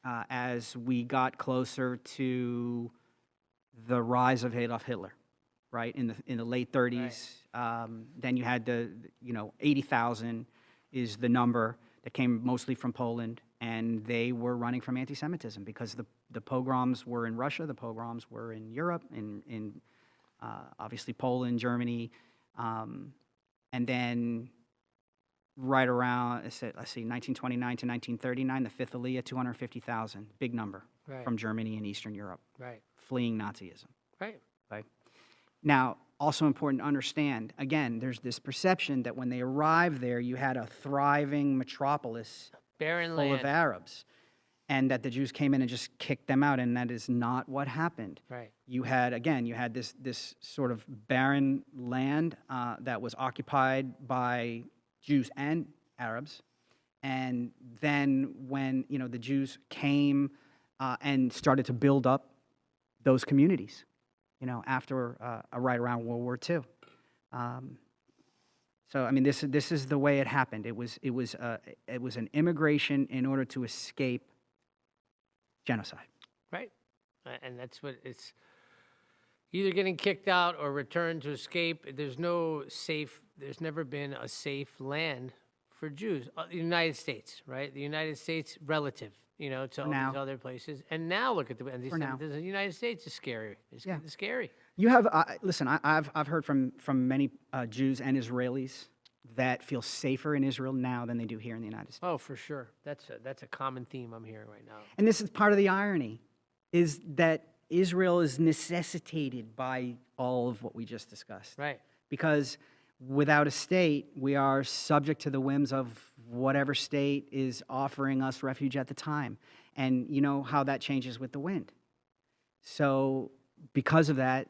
as we got closer to the rise of Adolf Hitler, right, in the late 30s. Right. Then you had 80,000 is the number that came mostly from Poland, and they were running from anti-Semitism because the pogroms were in Russia, the pogroms were in Europe, in obviously Poland, Germany, and then right around, let's see, 1929 to 1939, the fifth Aliyah, 250,000, big number, right, from Germany and Eastern Europe, right, fleeing Nazism. Right. Right. Now, also important to understand, again, there's this perception that when they arrived there, you had a thriving metropolis barren full land of Arabs, and that the Jews came in and just kicked them out, and that is not what happened. Right. You had this sort of barren land that was occupied by Jews and Arabs, and then when the Jews came and started to build up those communities, after right around World War II. So I mean, this is the way it happened. It was an immigration in order to escape genocide. Right, and that's what it's. Either getting kicked out or returned to escape. There's never been a safe land for Jews. The United States, right? The United States relative, to all these other places. And now look at the United States is scary. It's scary. You have, listen, I've heard from many Jews and Israelis that feel safer in Israel now than they do here in the United States. Oh, for sure. That's a common theme I'm hearing right now. And this is part of the irony, is that Israel is necessitated by all of what we just discussed. Right. Because without a state, we are subject to the whims of whatever state is offering us refuge at the time. And you know how that changes with the wind. So because of that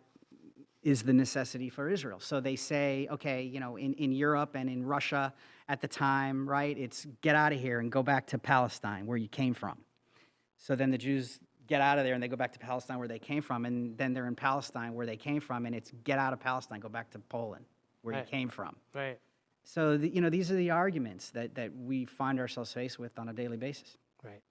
is the necessity for Israel. So they say, okay, in Europe and in Russia at the time, right, it's get out of here and go back to Palestine where you came from. So then the Jews get out of there and they go back to Palestine where they came from, and then they're in Palestine where they came from, and it's get out of Palestine, go back to Poland where you came from. Right. So these are the arguments that we find ourselves faced with on a daily basis. Right.